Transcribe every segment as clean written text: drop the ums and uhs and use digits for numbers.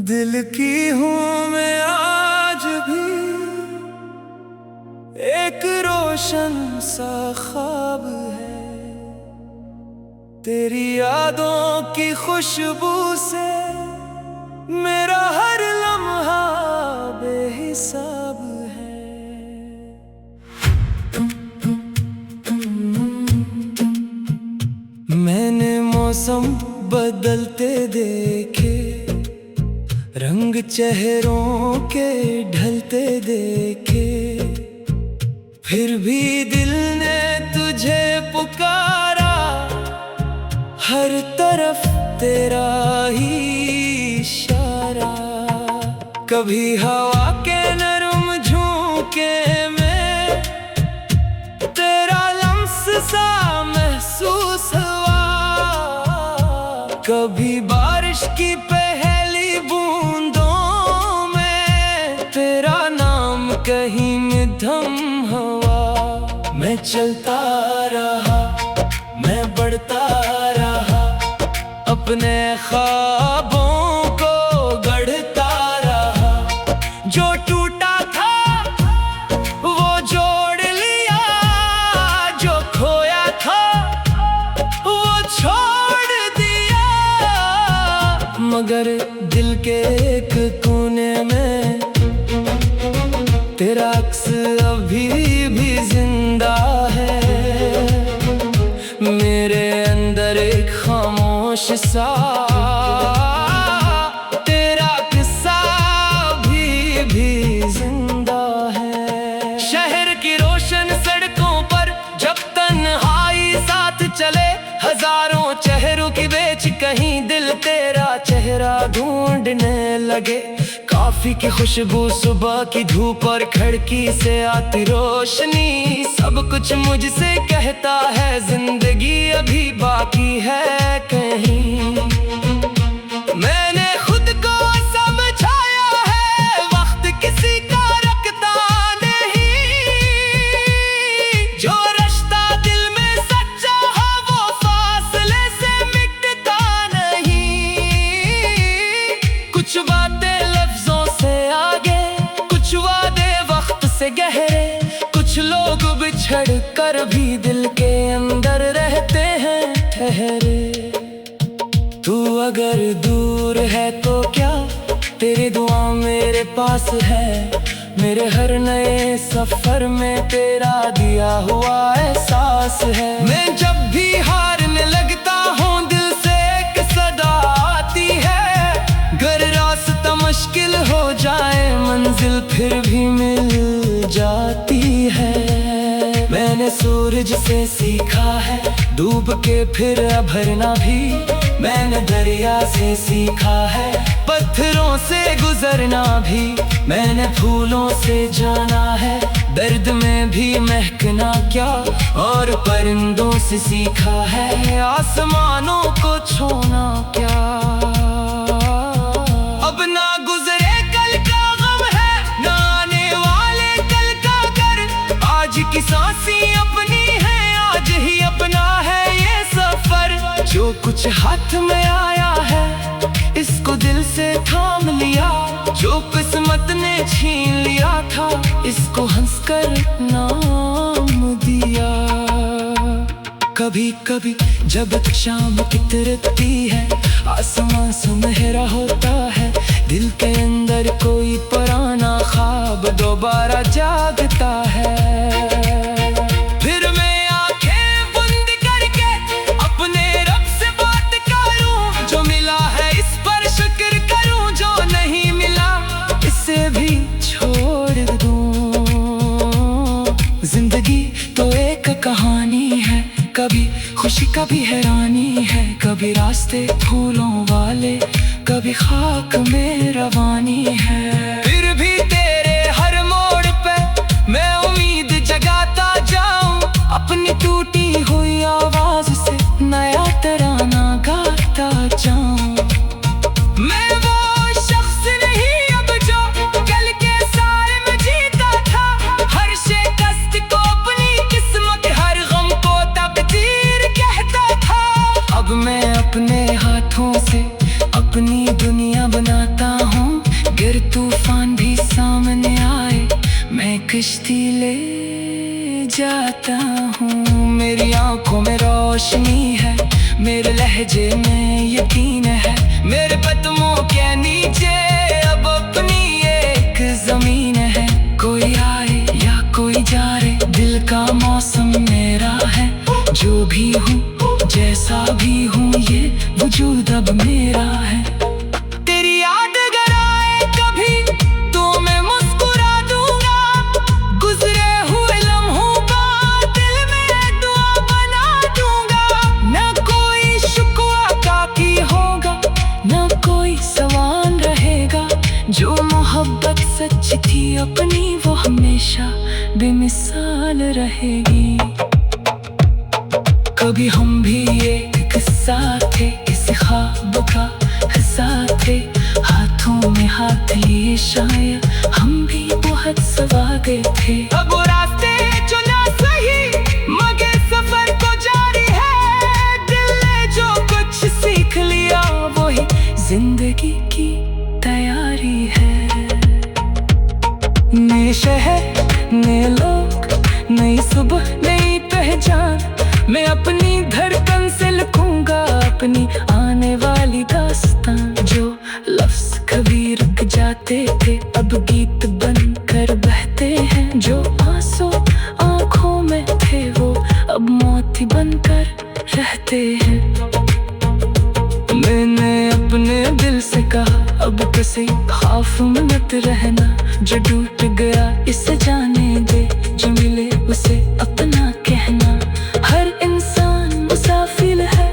दिल की हूँ मैं आज भी एक रोशन सा ख्वाब है। तेरी यादों की खुशबू से मेरा हर लम्हा बेहिसाब है। मैंने मौसम बदलते देखे, रंग चेहरों के ढलते देखे, फिर भी दिल ने तुझे पुकारा। हर तरफ तेरा ही इशारा, कभी हवा के नरम झोंके में तेरा लम्स सा महसूस हुआ। कभी बारिश की पहली बूंदों में तेरा नाम कहीं मध्यम हुआ। मैं चलता रहा, मैं बढ़ता रहा, अपने ख्वाबों को गढ़ता रहा। जो टूटा था वो जोड़ लिया, जो खोया था वो छोड़ दिया। मगर दिल के एक कोने में तेरा अक्स अभी भी जिंदा है। मेरे अंदर एक खामोश सा तेरा किस्सा भी जिंदा है। शहर की रोशन सड़कों पर जब तन्हाई साथ चले, हजारों चेहरों की बेच कहीं दिल तेरा चेहरा ढूंढने लगे। कॉफी की खुशबू, सुबह की धूप और खिड़की से आती रोशनी, सब कुछ मुझसे कहता है जिंदगी अभी बाकी है कहीं। मैंने खुद को समझाया है वक्त किसी का रखता नहीं। जो रिश्ता दिल में सच्चा है वो फासले से मिटता नहीं। कुछ बातें लफ्जों से आगे, कुछ वादे वक्त से गहरे, कुछ लोग बिछड़ कर भी दिल के अंदर रहते हैं ठहरे। तू अगर दूर है तो क्या, तेरी दुआ मेरे पास है। मेरे हर नए सफर में तेरा दिया हुआ एहसास है। मैं जब भी हारने लगता हूँ दिल से एक सदा आती है। अगर रास्ता मुश्किल हो जाए मंजिल फिर भी मिल जाती है। मैंने सूरज से सीखा है डूब के फिर भरना भी। मैंने दरिया से सीखा है पत्थरों से गुजरना भी। मैंने फूलों से जाना है दर्द में भी महकना क्या, और परिंदों से सीखा है आसमानों को छूना क्या। अब ना गुजरे कल का गम है, ना आने वाले कल का डर। आज की सांसें अपनी है, आज ही अपना है ये सफर। जो कुछ हाथ में आया है इसको दिल से थाम लिया। जो किस्मत ने छीन लिया था इसको हंसकर नाम दिया। कभी कभी जब शाम उतरती है आसमां सुनहरा होता है। दिल के अंदर कोई पुराना ख्वाब दोबारा जागता है। फिर मैं आंखें बंद करके अपने रब से बात करूं। जो मिला है इस पर शुक्र करूं, जो नहीं मिला इसे भी छोड़ दूं। जिंदगी तो एक कहानी है, कभी खुशी कभी हैरानी है। कभी रास्ते फूलों वाले, कभी खाक में रवानी है। फिर भी तेरे हर मोड़ पे मैं उम्मीद जगाता जाऊं। अपनी टूटी हुई आवाज से नया तराना गाता जाऊं। मैं वो शख्स नहीं अब जो कल के सारे में जीता था। हर शिकस्त को अपनी किस्मत, हर गम को तकदीर कहता था। अब मैं अपने रोशनी है, मेरे लहजे में यकीन है। मेरे कदमों के नीचे अब अपनी एक जमीन है। कोई आए या कोई जाए, दिल का मौसम मेरा है। जो भी हूँ जैसा भी हूँ, ये वजूद अब मेरा है। तेरी याद अगर आए कभी तो मैं मुस्कुरा दूंगा, गुजरे हुए लम्हों का दिल में दुआ बना दूंगा। न कोई शुक्वा बाकी होगा, न कोई सवाल रहेगा। जो मोहब्बत सच थी अपनी, वो हमेशा बेमिसाल रहेगी। कभी हम भी एक किस्सा थे, किसी ख्वाब का हिस्सा थे। हाथों में हाथ लिए शायद हम भी बहुत सवागे थे। अब वो रास्ते चुना सही, मगर सफर तो जारी है। दिल ने जो कुछ सीख लिया, वही जिंदगी की तैयारी है। नए शहर, नए लोग, नई सुबह, नई पहचान। मैं अपनी धड़कन से लिखूंगा अपनी आने वाली दास्तान। जो लफ्ज कभी रुक जाते थे, अब गीत बनकर बहते हैं। जो आंसू आंखों में थे, वो अब मोती बनकर रहते हैं। मैंने अपने दिल से कहा, अब किसी खौफ में मत रहना। जो टूट गया इसे जाने दे, जो मिले उसे अपना कहना। हर इंसान मुसाफिर है,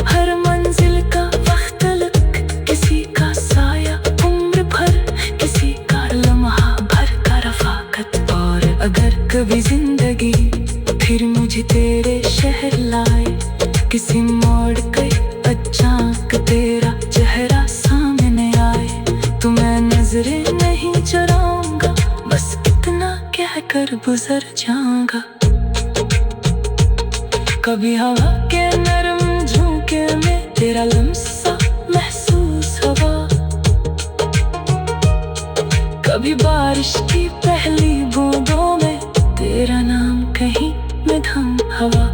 हर मंजिल का वक्त अलग। किसी का साया उम्र भर, किसी का लम्हा भर का रफाकत। और अगर कभी जिंदगी फिर मुझे तेरे शहर लाए, किसी मोड़ पे अचानक तेरा चेहरा सामने आए, तो मैं नजरें नहीं चुराऊंगा, बस इतना कहकर गुजर जाऊंगा। कभी हवा के नरम झोंके में तेरा लम्सा महसूस हुआ, कभी बारिश की पहली बूंदों में तेरा नाम कहीं मध्यम हवा।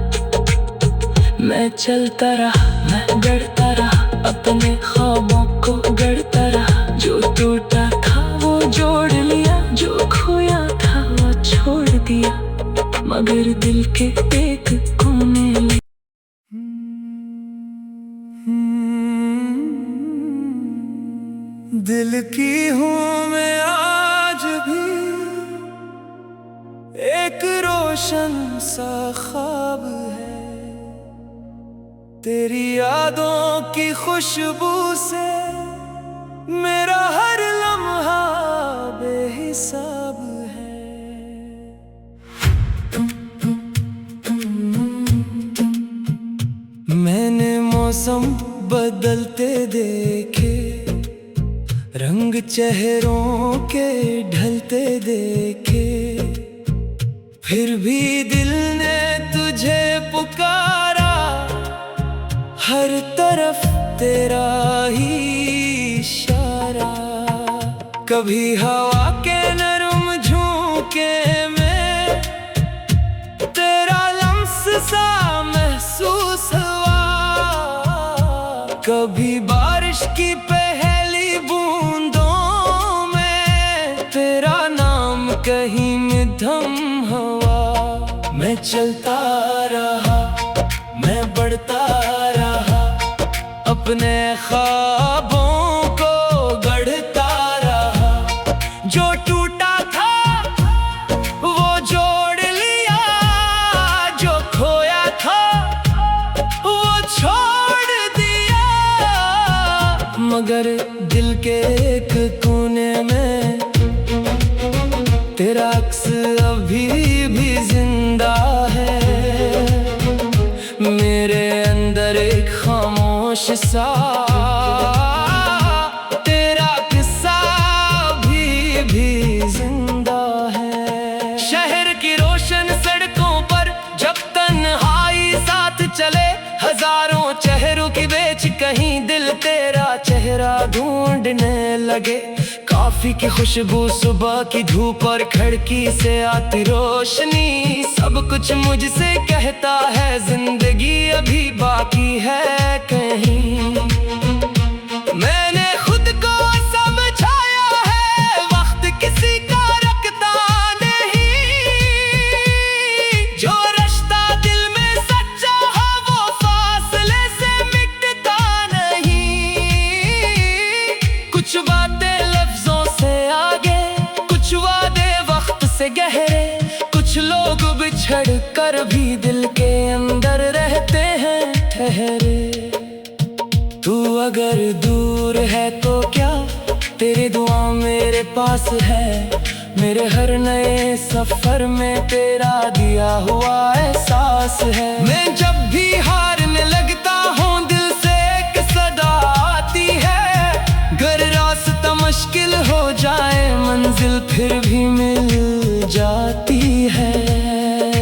मैं चलता रहा, मैं गढ़ता रहा, अपने ख्वाबों को गढ़ता रहा। जो टूटा था वो जोड़ लिया, जो खोया था वो छोड़ दिया, मगर दिल के एक कोने में। दिल की हूँ मैं आज भी, एक रोशन सा ख्वाब है। तेरी यादों की खुशबू से मेरा हर लम्हा बेहिसाब है। मैंने मौसम बदलते देखे, रंग चेहरों के ढलते देखे। फिर भी दिल ने तुझे पुकारा, हर तरफ तेरा ही इशारा। कभी हवा के नरम झोंके में तेरा लम्स सा महसूस हुआ, कभी बारिश की पहली बूंदों में तेरा नाम कहीं मध्यम हुआ। मैं चलता रहा, मैं बढ़ता रहा, अपने ख्वाबों को गढ़ता रहा। जो टूटा था वो जोड़ लिया, जो खोया था वो छोड़ दिया, मगर दिल के एक कोने में तेरा अक्स अभी भी जिंदा है। मेरे अंदर एक खामोश सा तेरा किस्सा भी जिंदा है। शहर की रोशन सड़कों पर जब तन्हाई साथ चले, हजारों चेहरों की बेच कहीं दिल तेरा चेहरा ढूंढने लगे। कॉफी की खुशबू, सुबह की धूप और खिड़की से आती रोशनी, सब कुछ मुझसे कहता है जिंदगी अब भी बाकी है कहीं। मैंने खुद को समझाया है वक्त किसी का रखता नहीं, जो रिश्ता दिल में सच्चा हो वो फासले से मिटता नहीं। कुछ बातें लफ्जों से आगे, कुछ वादे वक्त से गहरे, कुछ लोग बिछड़ कर भी दिल के अंदर रहते हैं ठहरे। तू अगर दूर है तो क्या, तेरी दुआ मेरे पास है। मेरे हर नए सफर में तेरा दिया हुआ एहसास है। मैं जब भी हारने लगता हूँ दिल से एक सदा आती है, गर रास्ता मुश्किल हो जाए मंजिल फिर भी मिल जाती है।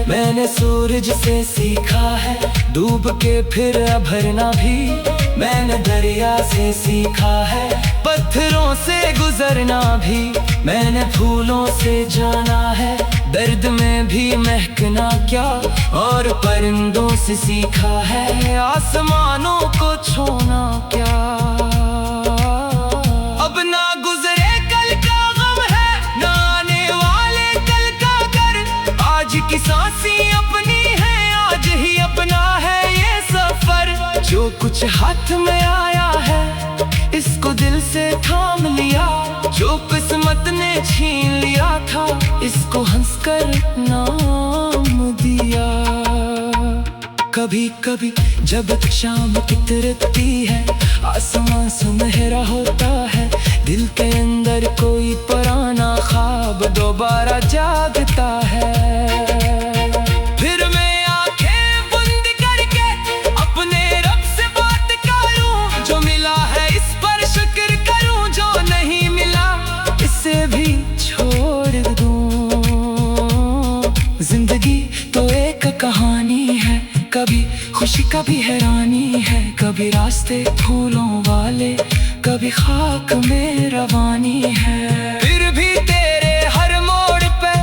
मैंने सूरज से सीखा है डूब के फिर अभरना भी, मैंने दरिया से सीखा है पत्थरों से गुजरना भी, मैंने फूलों से जाना है दर्द में भी महकना क्या, और परिंदों से सीखा है आसमानों को छूना क्या। अब ना गुजरे कल का गम है, ना आने वाले कल का घर। आज की सांसें अपनी है, आज ही अपना है ये सफर। जो कुछ हाथ में आया है इसको दिल से थाम लिया, जो किस्मत ने छीन लिया था इसको हंसकर नाम दिया। कभी कभी जब शाम उतरती है आसमां सुनहरा होता है, दिल के अंदर कोई पुराना ख्वाब दोबारा जागता है। फिर मैं आंखें बंद करके अपने रब से बात करूं, जो मिला है इस पर शुक्र करूं, जो नहीं मिला इसे भी छोड़ दूं। जिंदगी तो एक कहानी है, कभी खुशी कभी हैरानी है, कभी रास्ते फूलों वाले कभी खाक में रवानी है। फिर भी तेरे हर मोड़ पे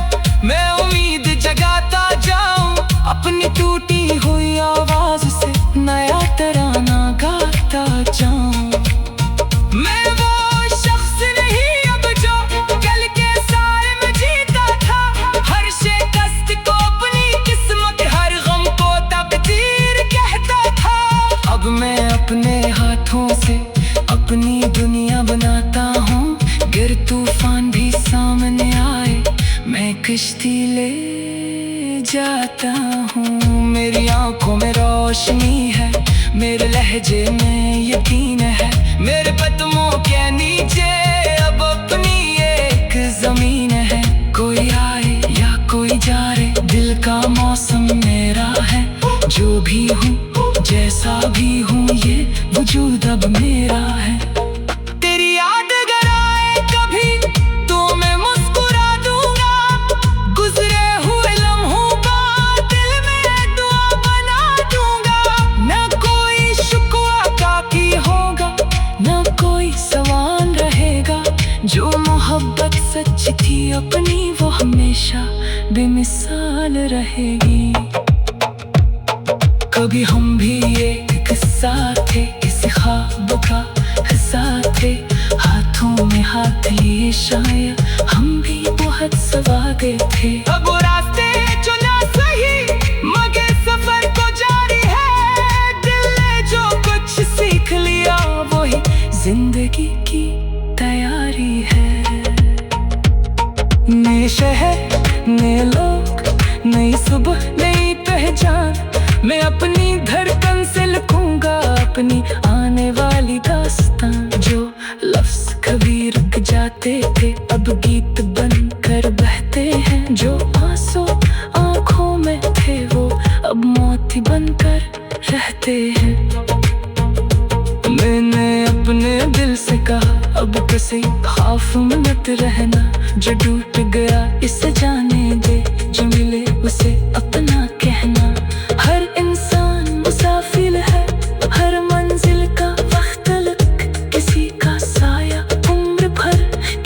मैं उम्मीद जगाता जाऊं, अपनी टूटी हुई आवाज से नया तराना गाता जाऊं। मैं वो शख्स नहीं अब जो कल के साए में जीता था, हर शिकस्त को अपनी किस्मत, हर गम को तकदीर कहता था। अब मैं अपने हाथों से अपनी दुनिया बनाता हूँ, गिर तूफान भी सामने आए मैं किश्ती ले जाता हूँ। मेरी आंखों में रोशनी है, मेरे लहजे में यकीन है, मेरे कदमों के नीचे अब अपनी एक जमीन है। कोई आए या कोई जा रे दिल का मौसम मेरा है, जो भी हूँ जैसा भी हूँ ये वजूद अब मेरा है। तेरी याद अगर आए कभी तो मैं मुस्कुरा दूंगा, गुजरे हुए लम्हों का दिल में दुआ बना दूंगा। ना कोई शुक्वा काकी होगा, ना कोई सवाल रहेगा, जो मोहब्बत सच थी अपनी वो हमेशा बेमिसाल रहेगी। कभी हम भी एक किस्सा थे, किसी ख्वाब का हिस्सा थे, हाथों में हाथ लिए शायद हम भी बहुत सवागे थे। अब वो रास्ते चुना सही मगर सफर को जारी है, दिल ने जो कुछ सीख लिया वही जिंदगी की तैयारी है। नए शहर नए लोग नई सुबह नई पहचान, मैं अपनी धड़कन से लिखूंगा अपनी आने वाली दास्तान। जो लफ्ज कभी रुक जाते थे अब गीत बनकर बहते हैं, जो आंसू आंखों में थे वो अब मोती बनकर रहते हैं। मैंने अपने दिल से कहा अब किसी खौफ में मत रहना, जो टूट गया इसे जाने दे, जो मिले उसे अपना कहना। हर इंसान मुसाफिर है, हर मंजिल का वक्त अलग, किसी का साया उम्र भर,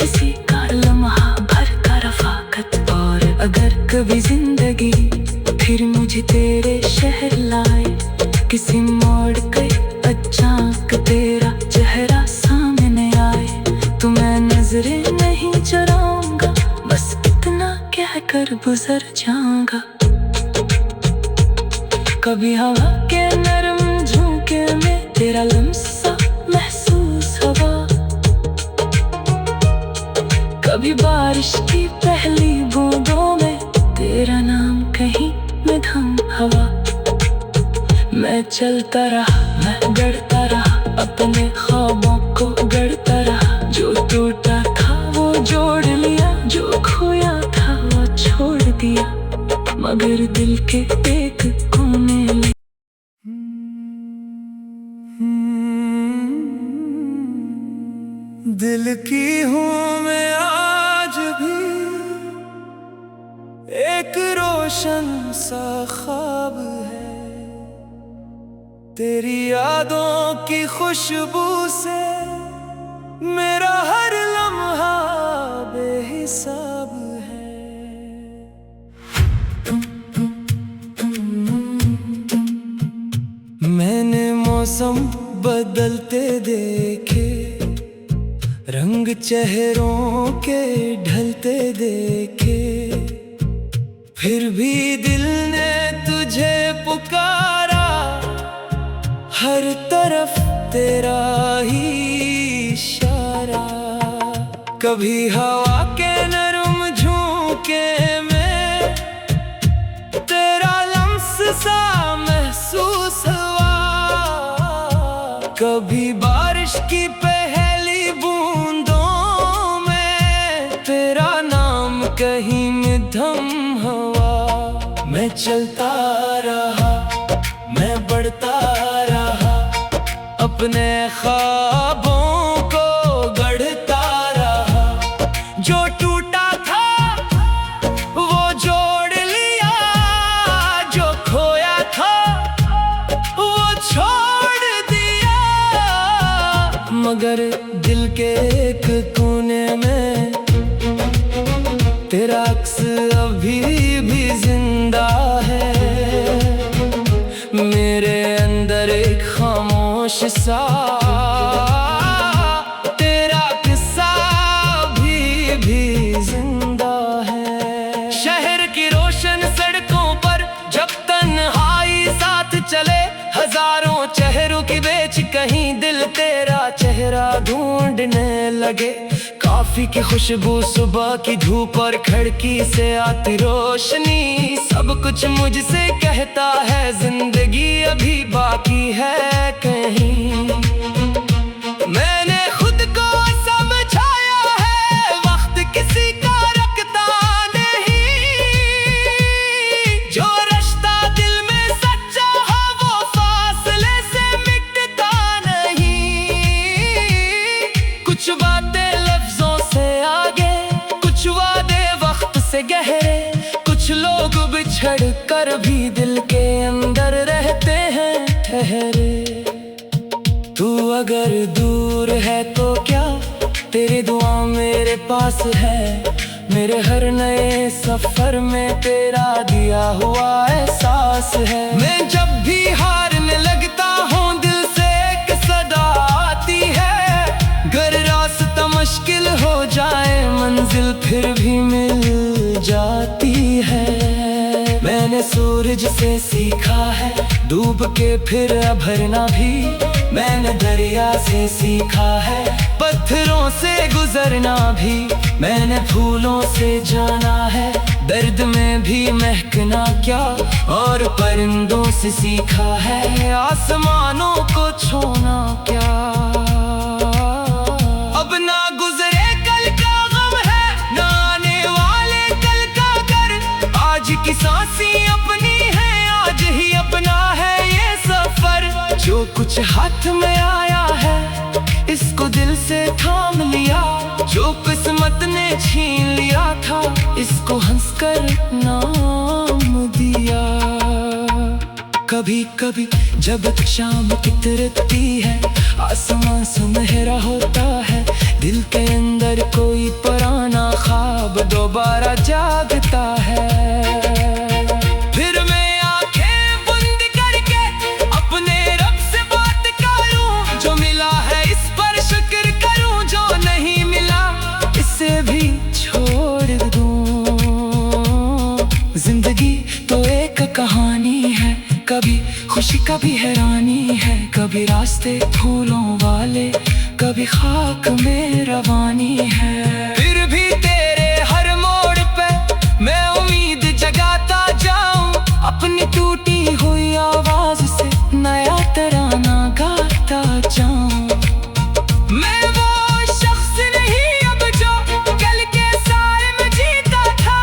किसी का लम्हा भर का रफाकत। और अगर कभी जिंदगी फिर मुझे तेरे शहर लाए किसी मोड़ पे अचानक तेरा चेहरा सामने आए तो मैं नजरें नहीं चुराऊंगा, बस इतना कह कर गुजर जाऊंगा। कभी हवा के नरम झोंके में तेरा लम्सा महसूस हवा, कभी बारिश की पहली बूंदों में तेरा नाम कहीं में थम हवा। मैं चलता रहा, मैं गढ़ता रहा, अपने ख्वाबों को गढ़ता रहा। जो टूटा था वो जोड़ लिया, जो खोया था वो छोड़ दिया, मगर दिल के एक कोने में दिल की हूँ मैं आज भी, एक रोशन सा ख्वाब है। तेरी यादों की खुशबू से मेरा हर लम्हा बेहिसाब है। मैंने मौसम बदलते देखे, रंग चेहरों के ढलते देखे, फिर भी दिल ने तुझे पुकारा। हर तरफ तेरा ही इशारा, कभी हवा के नरम झोंके में तेरा लम्स सा महसूस हुआ, कभी बारिश की पहली बूंदों में तेरा नाम कहीं में थम हुआ। मैं चलता रहा, मैं बढ़ता रहा, अपने ख्वाबों को गढ़ता रहा। जो टूटा था वो जोड़ लिया, जो खोया था वो छोड़ दिया, मगर दिल के एक कोने में तेरा अक्स अभी भी जिंदा है। मेरे अंदर एक खामोश सा तेरा किस्सा भी जिंदा है। शहर की रोशन सड़कों पर जब तन्हाई साथ चले, हजारों चेहरों की बेच कहीं दिल तेरा चेहरा ढूंढने लगे। कॉफी की खुशबू, सुबह की धूप और खिड़की से आती रोशनी, सब कुछ मुझसे कहता है जिंदगी अभी बाकी है कहीं। मैंने खुद को समझाया है वक्त किसी का रखता नहीं, जो रिश्ता दिल में सच्चा हो वो फासले से मिटता नहीं। कुछ बातें लफ्जों से आगे, कुछ वादे वक्त से गहरे, कुछ लोग बिछड़ कर भी दिल के अंदर रहते हैं ठहरे। तू अगर दूर है तो क्या, तेरी दुआ मेरे पास है। मेरे हर नए सफर में तेरा दिया हुआ एहसास है। मैं जब भी हारने लगता हूँ दिल से एक सदा आती है, गर रास्ता मुश्किल हो जाए मंजिल फिर भी मिल जाती है। मैंने सूरज से सीखा है डूब के फिर अभरना भी, मैंने दरिया से सीखा है पत्थरों से गुजरना भी, मैंने फूलों से जाना है दर्द में भी महकना क्या, और परिंदों से सीखा है आसमानों को छूना क्या। अब ना गुजरे कल का गम है, ना आने वाले कल का घर। आज की सांसें अपनी है, आज ही अपना है ये सफर। जो कुछ हाथ में आया है इसको दिल से थाम लिया, जो किस्मत ने छीन लिया था इसको हंसकर नाम दिया। कभी कभी जब शाम उतरती है आसमां सुनहरा होता है, दिल के अंदर कोई पुराना ख्वाब दोबारा जागता है। फिर मैं आंखें बंद करके अपने कहानी है, कभी रास्ते फूलों वाले, कभी खाक में रवानी है। फिर भी तेरे हर मोड़ पे मैं उम्मीद जगाता जाऊं, अपनी टूटी हुई आवाज से नया तराना गाता जाऊं। मैं वो शख्स नहीं अब जो कल के साए में जीता था,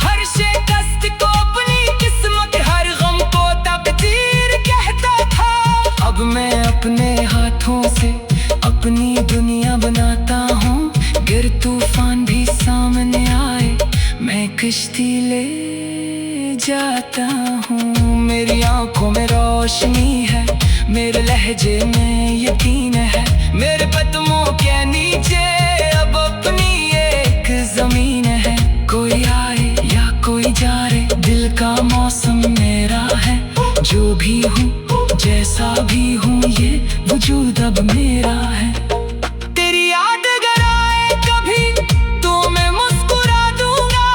हर शिकस्त को अपनी किस्मत, हर गम को तकदीर कहता था। अब मैं अपने हाथों से अपनी दुनिया बनाता हूँ, गिर तूफान भी सामने आए मैं किश्ती ले जाता हूँ। मेरी आंखों में रोशनी है, मेरे लहजे में यकीन है, मेरे कदमों के नीचे अब अपनी एक जमीन है। कोई आए या कोई जाए, दिल का मौसम मेरा है। जो भी हूँ जैसा भी हूँ, ये वजूद अब मेरा है। तेरी याद अगर आए कभी तो मैं मुस्कुरा दूंगा,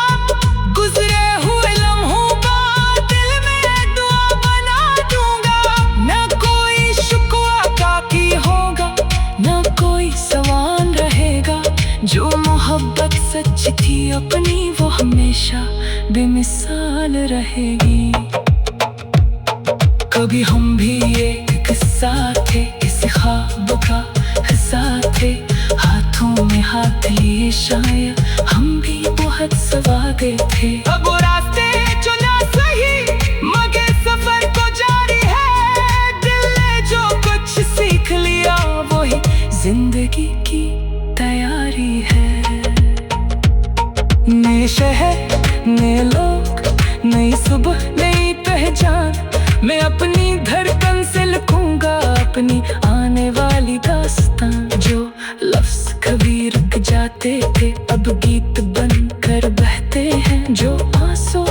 गुजरे हुए लम्हों का दिल में दुआ बना दूंगा। न कोई शुक्वा काकी होगा, न कोई सवाल रहेगा, जो मोहब्बत सच थी अपनी वो हमेशा बेमिसाल रहेगी। कभी हम भी एक किस्सा थे, किसी ख्वाब का हिस्सा थे, हाथों में हाथ लिए शायद हम भी बहुत सवागे थे। अब वो रास्ते चुना सही, मगर सफर को जारी है। दिल ने जो कुछ सीख लिया वही जिंदगी की तैयारी है। नए शहर, नए लोग, नई सुबह, नई पहचान, मैं अपनी धड़कन से लिखूंगा अपनी आने वाली दास्तां। जो लफ्ज कभी रुक जाते थे अब गीत बनकर बहते हैं, जो आंसू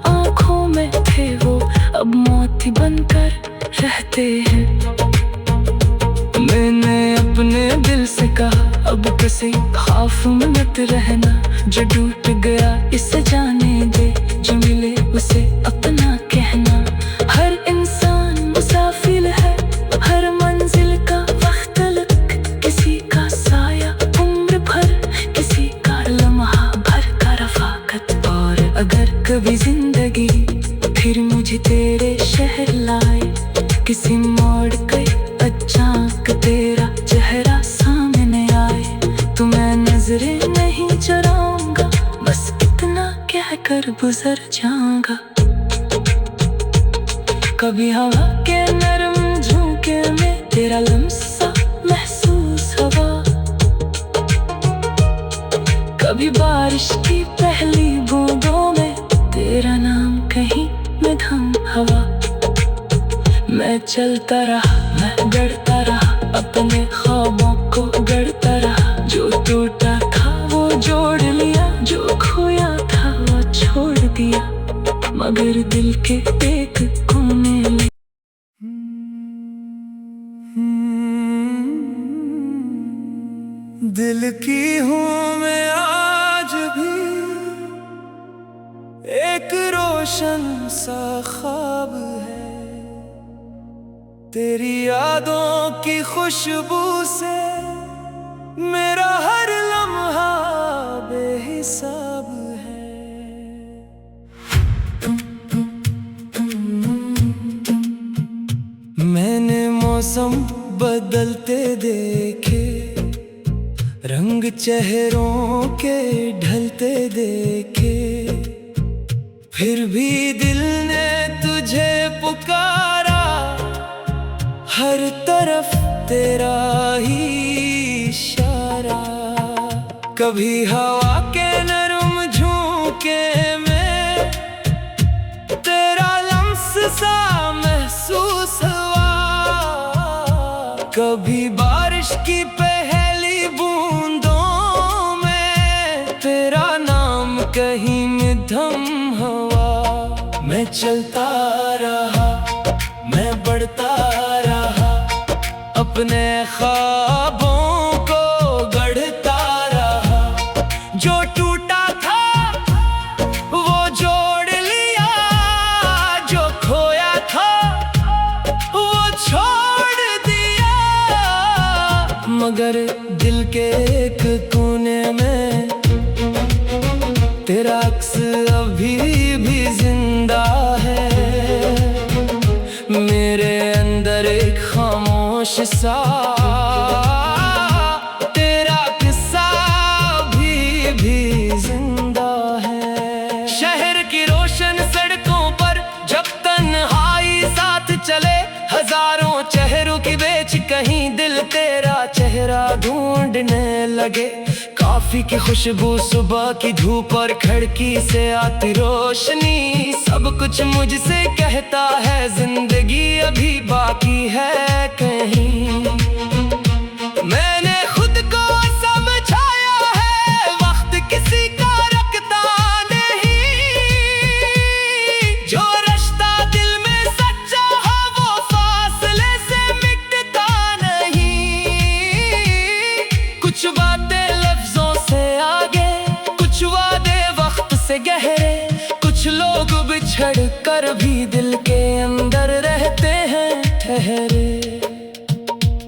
आंखों में थे वो अब मोती बनकर रहते हैं। मैंने अपने दिल से कहा अब किसी खौफ में मत रहना, जो टूट गया इसे जाने दे, जो मिले उसे अपना कहना। हर इंसान मुसाफिर है, हर मंजिल का वक्त अलग, किसी का साया उम्र भर, किसी का लम्हा भर का रफाकत। और अगर कभी जिंदगी फिर मुझे तेरे शहर लाए, किसी मोड़ पे अचानक तेरा चेहरा सामने आए, तो मैं नजरें नहीं चुराऊंगा, बस इतना कहकर गुजर जाऊंगा। कभी हवा के नरम झोंके में तेरा लम्सा महसूस हवा, कभी बारिश की पहली बूंदों में तेरा नाम कहीं में थम हवा। मैं चलता रहा, मैं गढ़ता रहा, अपने ख्वाबों को गढ़ता रहा। जो टूटा था वो जोड़ लिया, जो खोया था वो छोड़ दिया, मगर दिल के एक कोने में दिल की हूँ मैं आज भी, एक रोशन सा ख्वाब है। तेरी यादों की खुशबू से मेरा हर लम्हा बेहिसाब है। मैंने मौसम बदलते देखे, रंग चेहरों के ढलते देखे, फिर भी दिल ने तुझे पुकारा, हर तरफ तेरा ही इशारा। कभी हवा के नरम झोंके में तेरा लम्स सा महसूस हुआ, कभी बारिश की पहली बूंदों में तेरा नाम कहीं में थम हुआ। मैं चलता रहा, मैं बढ़ता रहा, अपने ख्वाबों को गढ़ता रहा। जो टूटा था वो जोड़ लिया, जो खोया था वो छोड़ मगर दिल के एक कोने में तेरा अक्स अभी भी जिंदा है। मेरे अंदर एक खामोश सा तेरा किस्सा अभी भी जिंदा है। शहर की रोशन सड़कों पर जब तन्हाई साथ चले, हजारों चेहरों की बेच कहीं दिल तेरा चेहरा ढूंढने लगे। कॉफी की खुशबू, सुबह की धूप और खिड़की से आती रोशनी, सब कुछ मुझसे कहता है जिंदगी अभी बाकी है कहीं। मैंने खुद को समझाया है वक्त किसी का रखता नहीं, जो रिश्ता दिल में सच्चा है वो फासले से मिटता नहीं। कुछ बातें लफ्जों से आगे, कुछ वादे वक्त से गहरे, कुछ लोग बिछड़ कर भी दिल के अंदर रहते हैं ठहरे।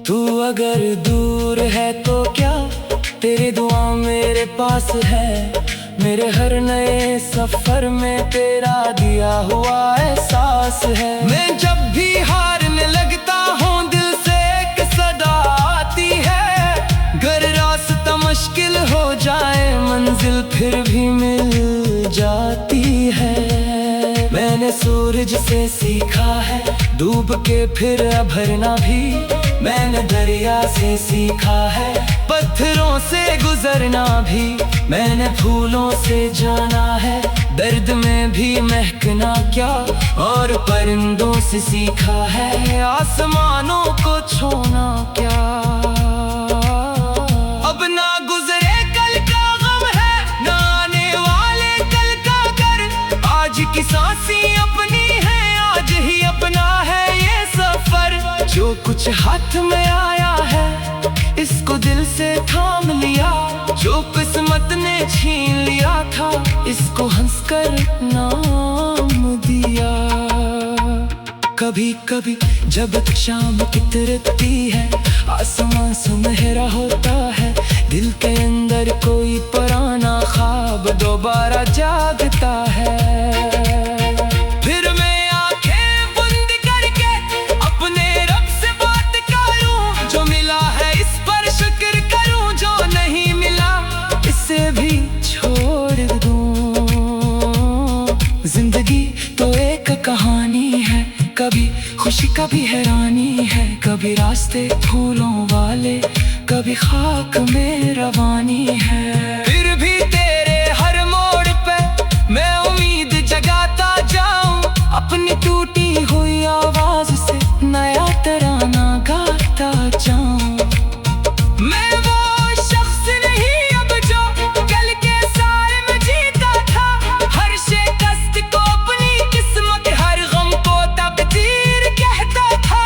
तू अगर दूर है तो क्या, तेरी दुआ मेरे पास है। मेरे हर नए सफर में तेरा दिया हुआ एहसास है। मैं जब भी हारने लगता हूँ दिल से एक सदा आती है, अगर रास्ता मुश्किल हो जाए मंजिल फिर भी मिल जाती है। मैंने सूरज से सीखा है डूब के फिर भरना भी, मैंने दरिया से सीखा है पत्थरों से गुजरना भी, मैंने फूलों से जाना है दर्द में भी महकना क्या, और परिंदों से सीखा है आसमानों को छूना क्या। अब ना गुजरे कल का गम है, ना आने वाले कल का घर, आज की सांसें अपनी है, आज ही अपना है ये सफर। जो कुछ हाथ में आया है इसको दिल से थाम लिया, जो किस्मत ने छीन लिया था इसको हंसकर नाम दिया। कभी कभी जब शाम उतरती है आसमां सुनहरा होता है, दिल के अंदर कोई पुराना ख्वाब दोबारा जागता है। फिर मैं आंखें बंद करके अपने रब से बात करूं, जो मिला है इस पर शुक्र करूं, जो नहीं मिला इसे भी छोड़ दूं। जिंदगी तो एक कहानी है, कभी खुशी कभी हैरानी है, कभी रास्ते फूलों वाले कभी खाक में रवानी है। फिर भी तेरे हर मोड़ पे मैं उम्मीद जगाता जाऊं, अपनी टूटी हुई आवाज से नया तराना गाता जाऊं। मैं वो शख्स नहीं अब जो कल के सारे में जीता था, हर शिकस्त को अपनी किस्मत, हर गम को तकदीर कहता था।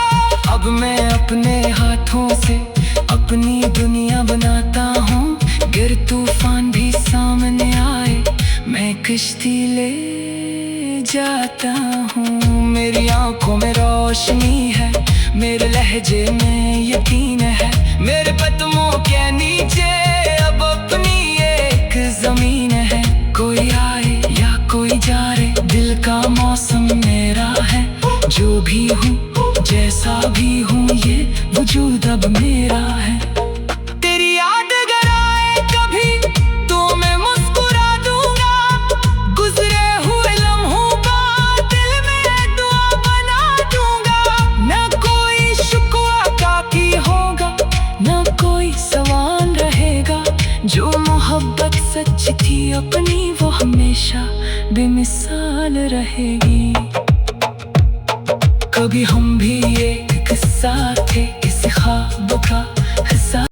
अब मैं अपने हाथों से अपनी दुनिया बनाता हूँ, गिर तूफान भी सामने आए मैं किश्ती ले जाता हूँ। मेरी आंखों में रोशनी है, मेरे लहजे में यकीन है, मेरे कदमों के नीचे अब अपनी एक जमीन है। कोई आए या कोई जाए दिल का मौसम मेरा है, जो भी हूँ जैसा भी हूँ ये वजूद अब मेरा है। तेरी याद अगर आए कभी तो मैं मुस्कुरा दूंगा, गुजरे हुए लम्हों का दिल में दुआ बना दूंगा। न कोई शुक्वा बाकी होगा, न कोई सवाल रहेगा, जो मोहब्बत सच थी अपनी वो हमेशा बेमिसाल रहेगी। कभी हम भी एक किस्सा थे किसी ख्वाब का,